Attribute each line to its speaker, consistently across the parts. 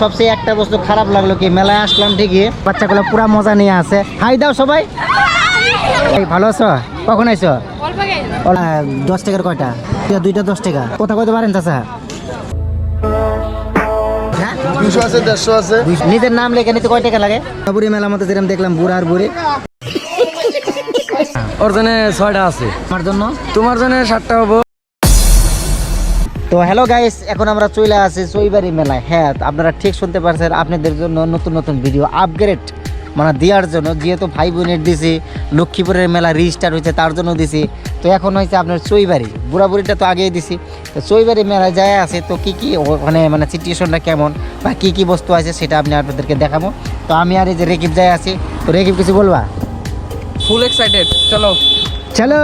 Speaker 1: সবচেয়ে একটা বস্তু খারাপ লাগলো কি, মেলায় আসলাম ঠিকই, বাচ্চাগুলো পুরা মজা নিয়ে আছে। হাই দাও সবাই। ভালো আছো? কখন আইছো? 10 টাকার কয়টা? দুইটা 10 টাকা। কোথা কইতে পারেন চাচা?
Speaker 2: 200 আছে, 150 আছে।
Speaker 1: নিজের নাম লেখা নিতে কয় টাকা লাগে? বুড়ি মেলার মতো যেরকম দেখলাম বুড়া আর বুড়ি।
Speaker 3: ওর জন্য 6টা আছে,
Speaker 1: আমার জন্য
Speaker 3: তোমার জন্য 7টা হবো।
Speaker 1: তো হ্যালো গাইস, এখন আমরা চলে আসি চৈবাড়ি মেলায়। হ্যাঁ, আপনারা ঠিক শুনতে পারছেন, আপনাদের জন্য নতুন নতুন ভিডিও আপগ্রেড মানে দেওয়ার জন্য। যেহেতু ভাই বোনের দিছি, লক্ষ্মীপুরের মেলা রিস্টার্ট হয়েছে তার জন্য দিছি। তো এখন হয়েছে আপনার চৈবাড়ি, বুড়াবুড়িটা তো আগেই দিছি। তো চৈবাড়ি মেলায় যায় আছে, তো কী কী ওখানে মানে সিচুয়েশনটা কেমন বা কী কী বস্তু আছে সেটা আপনি আপনাদেরকে দেখাবো। তো আমি আর এই যে রেকিব যায় আছি। তো রেকিব কিছু বলবা?
Speaker 3: ফুল এক্সাইটেড, চলো
Speaker 1: চলো।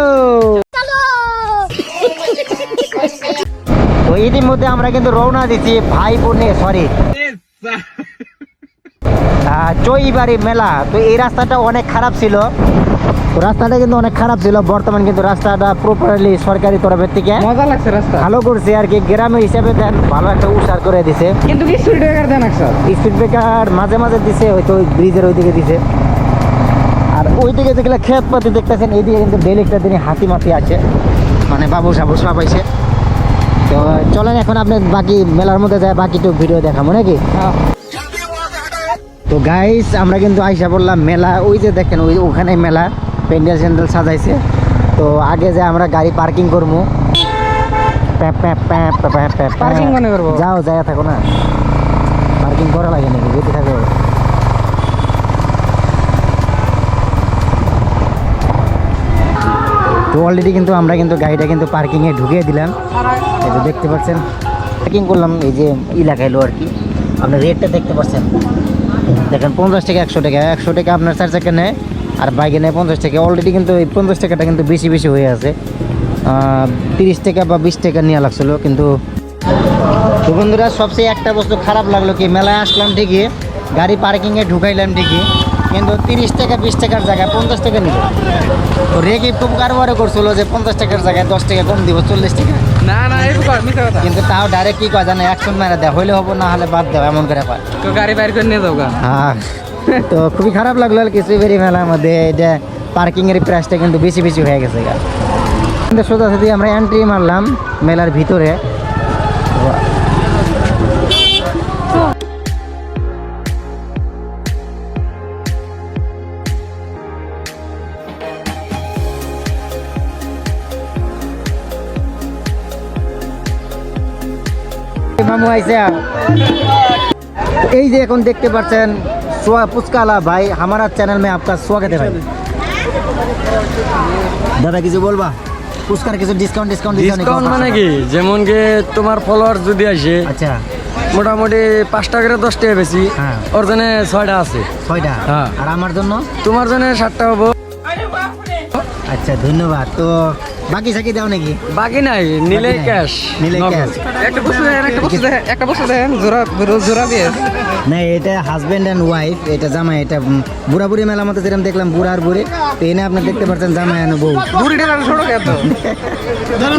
Speaker 1: তো ইতিমধ্যে আমরা কিন্তু রওনা দিচ্ছি ভাই বোনে চৈবাড়ি মেলা। তো এই রাস্তাটা অনেক খারাপ ছিল, রাস্তাটা কিন্তু অনেক খারাপ ছিল। বর্তমান কিন্তু রাস্তাটা প্রপারলি সরকারি তরফের থেকে
Speaker 3: মজা লাগছে, রাস্তা
Speaker 1: ভালো করছে আর কি। গ্রামের হিসাবে দেন ভালো একটা উসার করে দিছে,
Speaker 3: কিন্তু কি স্পিড ব্রেকার দেন একসাথ?
Speaker 1: স্পিড ব্রেকার মাঝে মাঝে দিছে, হয়তো ওই ব্রিজের ওইদিকে দিছে। আর ওইদিকে যেগুলো খেত পাতি দেখতেছেন, এইদিকে কিন্তু ডেলি একটা দিনে হাতি মাতি আছে, মানে বাবু সাবু সব পাইছে। তো চলেন এখন আপনি বাকি মেলার মধ্যে যায় বাকিটু ভিডিও দেখাবো নাকি? তো গাইস আমরা কিন্তু আইসা বললাম মেলা, ওই যে দেখেন ওখানে মেলা প্যান্ডেল স্যান্ডেল সাজাইছে। তো আগে যে আমরা গাড়ি পার্কিং করবো,
Speaker 3: পার্কিং মনে করবো,
Speaker 1: যাও যায় থাকো না, পার্কিং করা লাগে নাকি, যেতে থাকো। তো অলরেডি কিন্তু আমরা কিন্তু গাড়িটা কিন্তু পার্কিংয়ে ঢুকিয়ে দিলাম, এই যে দেখতে পাচ্ছেন পার্কিং করলাম এই যে এলাকায় লো আর কি। আপনার রেটটা দেখতে পাচ্ছেন, দেখেন 50 টাকা 100 টাকা, 100 টাকা আপনার 4 চাকা নেয় আর বাইকে নেয় 50 টাকা। অলরেডি কিন্তু এই 50 টাকাটা কিন্তু বেশি বেশি হয়ে আছে, 30 টাকা বা 20 টাকা নেওয়া লাগছিল কিন্তু। তো বন্ধুরা সবচেয়ে একটা বস্তু খারাপ লাগলো কি, মেলায় আসলাম ঠিকই, গাড়ি পার্কিংয়ে ঢুকাইলাম ঠিকই, কিন্তু 30 টাকা 20 টাকার জায়গায় 50 টাকা নিল। তো রেগে খুব কারবারে করছিল যে 50 টাকার জায়গায় 10 টাকা কম দিব, 40 টাকা।
Speaker 3: না না এই মিথ্যা কথা,
Speaker 1: কিন্তু তাও ডাইরেক্ট কি কয় জানে, অ্যাকশন মেরে দেয়, হইলে হবো না হলে বাদ দেওয়া, এমন করে পায়।
Speaker 3: তো গাড়ি বাইর করে নিয়ে যাও গা।
Speaker 1: হ্যাঁ, তো খুবই খারাপ লাগলো আর কি। চৈবাড়ি মেলার মধ্যে এটা পার্কিংয়ের প্রাইসটা কিন্তু বেশি বেশি হয়ে গেছে গা। কিন্তু সোজাসুজি আমরা এন্ট্রি মারলাম মেলার ভিতরে। মামু আইসে, এই যে এখন দেখতে পাচ্ছেন পুচকালা ভাই, हमारा चैनल में आपका स्वागत है भाई। দাদা কিছু বলবা? পুচকার কিছু ডিসকাউন্ট
Speaker 3: ডিসকাউন্ট মানে কি, যেমন কি তোমার ফলোয়ার যদি আসে,
Speaker 1: আচ্ছা
Speaker 3: মোটামুটি 5 টাকা করে 10 টাকা বেশি,
Speaker 1: হ্যাঁ।
Speaker 3: ওর জন্য 6টা আছে,
Speaker 1: 6টা।
Speaker 3: হ্যাঁ।
Speaker 1: আর আমার জন্য
Speaker 3: তোমার জন্য 7টা হবো।
Speaker 1: আচ্ছা ধন্যবাদ। তো বাকি সাকি দাও নাকি?
Speaker 3: বাকি নাই, নিলে
Speaker 1: বাকি নাই।
Speaker 3: ক্যাশ,
Speaker 1: নিলে ক্যাশ।
Speaker 3: একটা বস্তু দেখেন জোড়া দিয়ে
Speaker 1: না, এটা হাজবেন্ড অ্যান্ড ওয়াইফ, এটা জামাই। এটা বুড়া বুড়ি মেলার মতো যেরকম দেখলাম বুড়া আর বুড়ি, তো এনে আপনি দেখতে পাচ্ছেন জামাই আর বউ।
Speaker 3: বুড়িটা ছোট কেত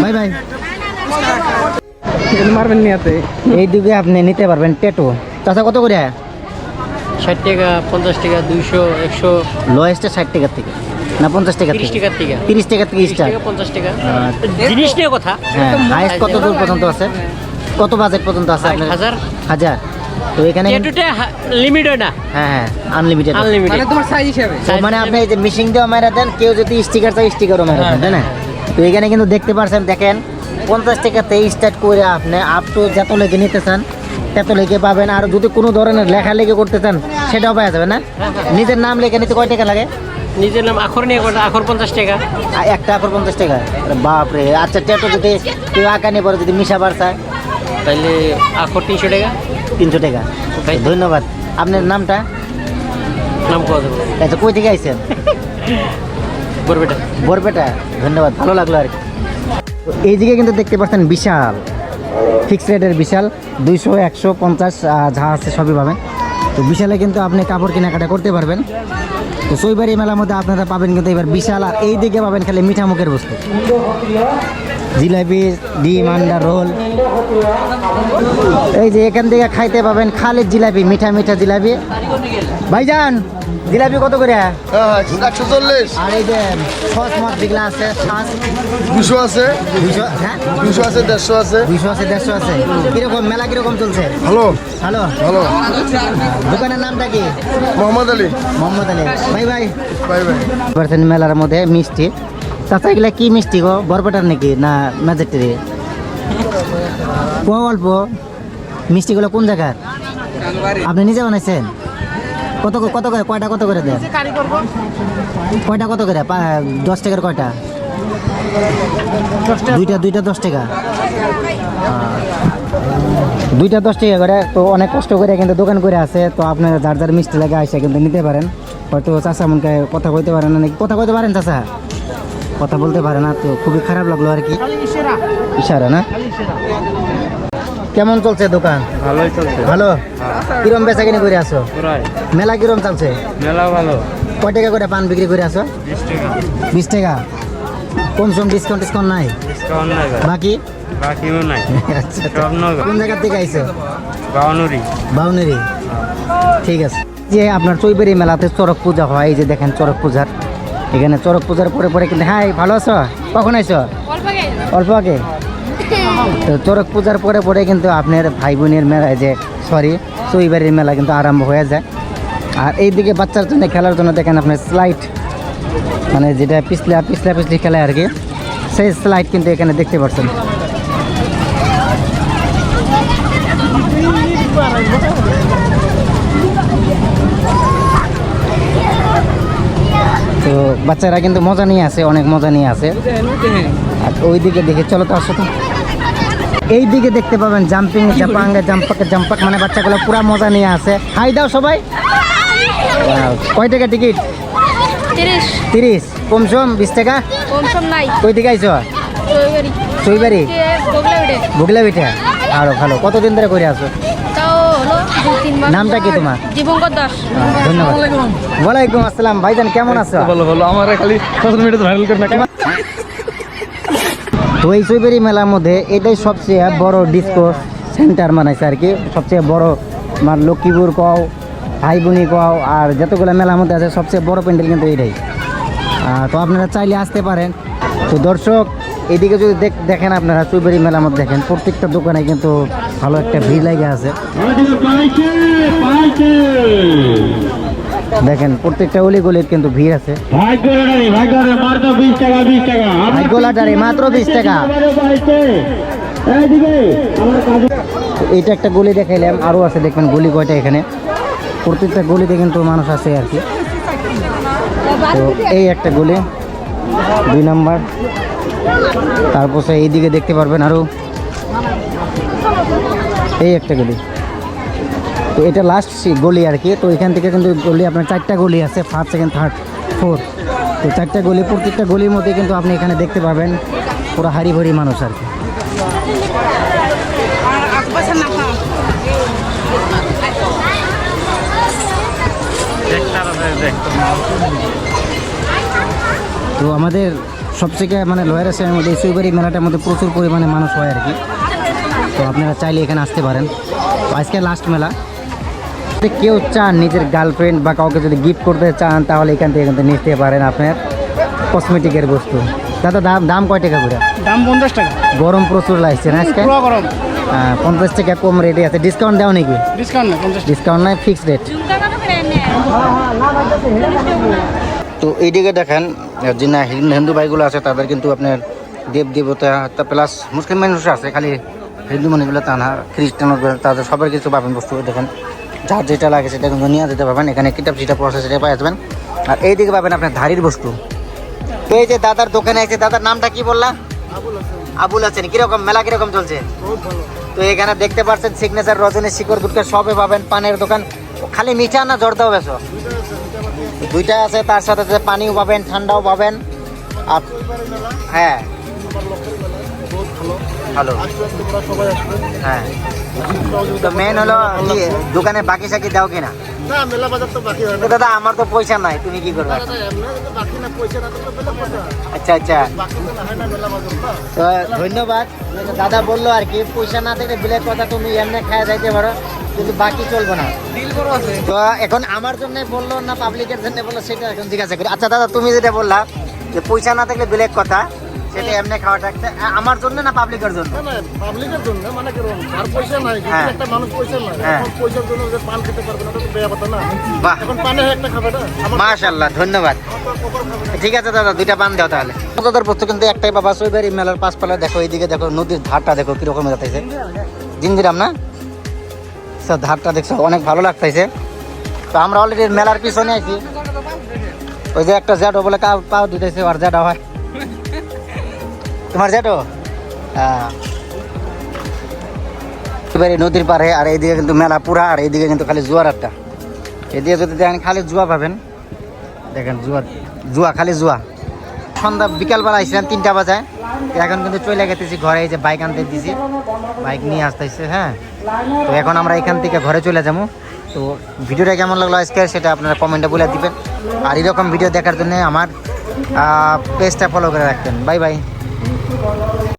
Speaker 1: ভাই ভাই
Speaker 3: মারবেন নিয়াতে।
Speaker 1: এই দিকে আপনি নিতে পারবেন ট্যাটু। চাচা কত করে?
Speaker 4: 60 টাকা, 50 টাকা, 200, 100,
Speaker 1: লোয়েস্টে 60 টাকার থেকে না 50 টাকা
Speaker 4: 30 টাকার থেকে,
Speaker 1: 30 টাকা থেকে
Speaker 4: 30
Speaker 1: স্টার্ট।
Speaker 4: টাকা, 50 টাকা। জিনিস নিয়ে কথা।
Speaker 1: হ্যাঁ, হাইস্ট কত দূর পর্যন্ত আছে? কত বাজেট পর্যন্ত আছে আপনার?
Speaker 4: 1000
Speaker 1: তো এখানে
Speaker 4: ট্যাটুটা লিমিট হয় না,
Speaker 1: হ্যাঁ হ্যাঁ আনলিমিটেড।
Speaker 4: আনলিমিটেড।
Speaker 3: মানে তোমার সাইজ হিসাবে,
Speaker 1: মানে আপনি এই যে মিশিং দেওয়া মেরা দেন, কেউ যদি স্টিকার চাই স্টিকারও মেরা দেন, তাই না? তো এখানে কিন্তু দেখতে পাচ্ছেন, দেখেন 50 টাকাতে স্টার্ট করে আপনি আপ টু যত লেগে নিতে চান তত লেগে পাবেন। আর যদি কোনো ধরনের লেখা লেগে করতে চান সেটাও পাওয়া যাবে না? নিজের নাম লেখা নিতে কয় টাকা লাগে?
Speaker 4: নিজের নাম আখর নিয়ে কথা, আখর 50 টাকা,
Speaker 1: একটা আখর 50 টাকা। বাপরে। আচ্ছা ট্যাটু যদি কেউ আঁকা নিয়ে পরে যদি মিশাবার চায়
Speaker 4: তাহলে আখর 300 টাকা।
Speaker 1: 300 টাকা। ধন্যবাদ। আপনার নামটা?
Speaker 4: নাম কোয়া যাবে
Speaker 1: আচ্ছা, কই থেকে আইছেন?
Speaker 4: বরবেটা।
Speaker 1: বরপেটা। ধন্যবাদ, ভালো লাগলো আর কি। এই দিকে কিন্তু দেখতে পাচ্ছেন বিশাল ফিক্স রেটের বিশাল, 200, 150 যা আছে সবই পাবেন। তো বিশালে কিন্তু আপনি কাপড় কেনাকাটা করতে পারবেন। তো চৈবাড়ি মেলার মধ্যে আপনারা পাবেন কিন্তু এবার বিশাল, আর এই দিকে পাবেন খালি মিঠা মুখের বস্তু। জিলাপি, ডিম, আন্ডা রোল। এই যে এখান থেকে খাইতে পাবেন খালি জিলাপি, মিঠা মিঠা জিলাপি। ভাইজান জিলাপি কত করে?
Speaker 2: হ্যাঁ 140।
Speaker 1: আর এই যে সস মত যেগুলো আছে, ছাঁচ
Speaker 2: 200 আছে,
Speaker 1: 200, হ্যাঁ
Speaker 2: 200 আছে, 150 আছে।
Speaker 1: 200 আছে, 150 আছে। কিরকম মেলা কিরকম চলছে?
Speaker 2: ভালো
Speaker 1: ভালো।
Speaker 2: ভালো।
Speaker 1: দোকানের নামটা কি?
Speaker 2: মোহাম্মদ আলী।
Speaker 1: মোহাম্মদ আলী। ভাই ভাই
Speaker 2: বাই বাই।
Speaker 1: পার্সেন্ট মেলার মধ্যে মিষ্টি। চাচা এগুলা কি মিষ্টি গো? বরপেটার নাকি না ম্যাজেক্টরি? অল্প মিষ্টিগুলো কোন জায়গার? আপনি নিজে বানাইছেন? কত কত করে কয়টা কত করে দেন? কয়টা কত করে? 10 টাকার কয়টা? দুইটা 10 টাকা। দুইটা 10 টাকা করে। তো অনেক কষ্ট করে কিন্তু দোকান করে আছে। তো আপনারা যার যার মিষ্টি লাগে আসে কিন্তু নিতে পারেন। হয়তো চাচা মনকে কথা কইতে পারেন না নাকি? কথা কইতে পারেন চাচা? কথা বলতে পারে না, তো খুবই খারাপ লাগলো আর কি। ইশারা না? কেমন চলছে দোকান?
Speaker 3: ভালোই চলছে।
Speaker 1: ভালো। কিরম বেচা কিনে করে আসো?
Speaker 3: পুরাই
Speaker 1: মেলা কিরম চলছে?
Speaker 3: মেলা ভালো।
Speaker 1: কয় টাকা করে পান বিক্রি করে আসো?
Speaker 3: 20 টাকা।
Speaker 1: 20 টাকা। কম সম ডিসকাউন্ট নাই?
Speaker 3: ডিসকাউন্ট নাই ভাই।
Speaker 1: বাকি?
Speaker 3: বাকিও নাই।
Speaker 1: আচ্ছা
Speaker 3: সব নগদ।
Speaker 1: কোন জায়গা থেকে আইছো?
Speaker 3: বাউনুরি।
Speaker 1: বাউনেরি। ঠিক আছে। যে আপনার চৈবাড়ি মেলাতে চড়ক পূজা হয়, এই যে দেখেন চড়ক পূজার, এখানে চড়ক পূজার পরে পরে কিন্তু। হ্যাঁ ভালো আছো? কখন আইছো? অল্প আগে। তো চড়ক পূজার পরে পরে কিন্তু আপনার ভাই বোনের মেলা, যে সরি চৈবাড়ির মেলা কিন্তু আরম্ভ হয়ে যায়। আর এইদিকে বাচ্চার জন্য খেলার জন্য দেখেন আপনার স্লাইড, মানে যেটা পিছলি খেলায় আর কি, সেই স্লাইড কিন্তু এখানে দেখতে পাচ্ছেন। তো বাচ্চারা কিন্তু মজা নিয়ে আছে, অনেক মজা নিয়ে আছে। আর ওইদিকে দেখে চলো তো, আসো তো। এই দিকে দেখতে পাবেন জাম্পিং জাম্পাক, মানে বাচ্চাগুলো পুরা মজা নিয়ে আছে। হাই দাও সবাই। কয় টাকা টিকিট? 30। কমসম 20 টাকা। কই থেকে আইছো? চৈবাড়ি। বগলা পিঠা। আরো ভালো। কতদিন ধরে করে আসো? নামটা কি তোমার?
Speaker 5: দীপঙ্কর দাস।
Speaker 1: ধন্যবাদ। ওয়ালাইকুম আসসালাম। ভাইজান কেমন আছো?
Speaker 3: ভালো ভালো। আমার খালি সোশ্যাল মিডিয়াতে ভাইরাল করে না।
Speaker 1: তো এই চৈবাড়ি মেলার মধ্যে এটাই সবচেয়ে বড় ডিস্কো সেন্টার বানাইছে আর কি। সবচেয়ে বড় আমার লক্ষ্মীপুর কও, ভাইবুনি কও, আর যতগুলো মেলার মধ্যে আছে সবচেয়ে বড় প্যান্ডেল কিন্তু এইটাই। তো আপনারা চাইলে আসতে পারেন। তো দর্শক এদিকে যদি দেখেন আপনারা চৈবাড়ি মেলার মধ্যে দেখেন প্রত্যেকটা দোকানে কিন্তু ভালো একটা ভিড় লেগে আছে। দেখেন প্রত্যেকটা অলিগলির কিন্তু ভিড় আছে। ভাগ্যলাটারি মাত্র 20 টাকা। এইটা একটা গলি দেখাইলাম, আরও আছে দেখবেন গলি কয়টা এখানে। প্রত্যেকটা গলিতে কিন্তু মানুষ আছে আর কি। তো এই একটা গলি 2 নম্বর। তারপর এইদিকে দেখতে পারবেন আরও এই একটা গলি। তো এটা লাস্ট গলি আর কি। তো এখান থেকে কিন্তু গলি আপনার 4টা গলি আছে, 1st, 2nd, 3rd, 4th। তো 4টা গলি, প্রত্যেকটা গলির মধ্যে কিন্তু আপনি এখানে দেখতে পাবেন পুরো হাড়ি ভরি মানুষ আর কি। তো আমাদের সবথেকে মানে লোয়ার এশিয়ার মধ্যে চৈবাড়ি মেলাটার মধ্যে প্রচুর পরিমাণে মানুষ হয় আর কি। তো আপনারা চাইলে এখানে আসতে পারেন। তো আজকে লাস্ট মেলা। কেউ চান নিজের গার্লফ্রেন্ড বা কাউকে যদি গিফট করতে চান তাহলে এখান থেকে কিন্তু নিতে পারেন আপনার কসমেটিকের বস্তু। দাদা দাম কয় টাকা করে?
Speaker 4: দাম 50 টাকা।
Speaker 1: গরম প্রচুর লাগছে না আজকে?
Speaker 4: পুরো গরম।
Speaker 1: 50 টাকা কম রেটে আছে। ডিসকাউন্ট দেও নাকি?
Speaker 4: ডিসকাউন্ট না 50
Speaker 1: ডিসকাউন্ট নাই, ফিক্সড রেট। তো এইদিকে দেখেন যে না হিন্দু ভাইগুলো আছে তাদের কিন্তু আপনার দেব দেবতা প্লাস মুসলিম মানুষ আছে, খালি হিন্দু মানুষগুলো তা না, খ্রিস্টান তাদের সবার কিছু পাবেন বস্তু। দেখেন যার যেটা লাগে সেটা কিন্তু নিয়ে যেতে পারবেন। এখানে কিতাব যেটা পড়ছে সেটা পাই আসবেন। আর এইদিকে পাবেন আপনার ধারির বস্তু। তো এই যে দাদার দোকানে আছে, দাদার নামটা কি বললা? আবুল হাসান। কিরকম মেলা কিরকম চলছে? তো এখানে দেখতে পাচ্ছেন সিগনেচার, রজনী, শিকড়, গুটকা সবে পাবেন। পানের দোকান খালি মিঠা না জর্দাও বেছো? দুইটা আছে, তার সাথে সাথে পানিও পাবেন, ঠান্ডাও পাবেন। আর হ্যাঁ ভালো।
Speaker 2: সবাই আসবে।
Speaker 1: হ্যাঁ, তো মেন হলো কি দোকানে বাকি সাকি দাও কিনা?
Speaker 2: না মেলা বাজার তো বাকি হয়
Speaker 1: তো
Speaker 2: না।
Speaker 1: দাদা আমার তো পয়সা নাই, তুমি কি করবে?
Speaker 2: দাদা, এমনি যদি বাকি না পয়সা না থাকলে মেলা বাজার।
Speaker 1: আচ্ছা আচ্ছা,
Speaker 2: বাকি তো না হয় না মেলা বাজার না।
Speaker 1: তো ধন্যবাদ। দাদা বললো আর কি পয়সা না থাকলে বিলের কথা তুমি এমনি খায় যাইতে পারো, কিন্তু বাকি চলবে না। তো এখন আমার জন্য বললো না পাবলিকের জন্য বললো সেটা এখন জিজ্ঞাসা করি। আচ্ছা দাদা, তুমি যেটা বললা যে পয়সা না থাকলে বিলের কথা, সেটা এমনি খাওয়াটা আমার জন্য না পাবলিকের জন্য?
Speaker 2: না, না, পাবলিকের জন্য মানে কিরকম আর পয়সা নাই, যদি
Speaker 1: হ্যাঁ।
Speaker 2: একটা মানুষ পয়সা নাই,
Speaker 1: হ্যাঁ।
Speaker 2: এখন পয়সার জন্য যে পান খেতে পারবে না, এটা তো বেয়া কথা না।
Speaker 1: বাহ,
Speaker 2: এখন পানে একটা খাবে না, আমার
Speaker 1: মাশাআল্লাহ, ধন্যবাদ।
Speaker 2: কপাল খাবে না।
Speaker 1: ঠিক আছে দাদা, দুইটা পান দাও তাহলে। দাদার বস্তু কিন্তু একটাই বাবা, সইবাড়ি মেলার পাশপালা দেখো, এইদিকে দেখো নদীর ধারটা দেখো কিরকম যাচ্ছে, জিঞ্জিরাম না স্যার, ধারটা দেখছো অনেক ভালো লাগতেছে। তো আমরা অলরেডি মেলার পিছনে আছি। ওই যে একটা জ্যাডো বলে পাও দিতেছে, আর জ্যাডো হয় তোমার জ্যাডো। হ্যাঁ, এবারে নদীর পাড়ে, আর এইদিকে কিন্তু মেলা পুরা, আর এইদিকে কিন্তু খালি জুয়ার আড্ডা। এদিকে যদি দেখেন খালি জুয়া পাবেন, দেখেন জুয়া জুয়া খালি জুয়া। সন্ধ্যা বিকালবেলা আইছিলাম 3টা বাজায়, এখন কিন্তু চলে গেতেছি ঘরে। এই যে বাইক আনতে দিছি, বাইক নিয়ে আসতেছে। হ্যাঁ, তো এখন আমরা এখান থেকে ঘরে চলে যাবো। তো ভিডিওটা কেমন লাগলো আজকে সেটা আপনারা কমেন্টে বলে দিবেন, আর এরকম ভিডিও দেখার জন্য আমার পেজটা ফলো করে রাখবেন। Bye bye.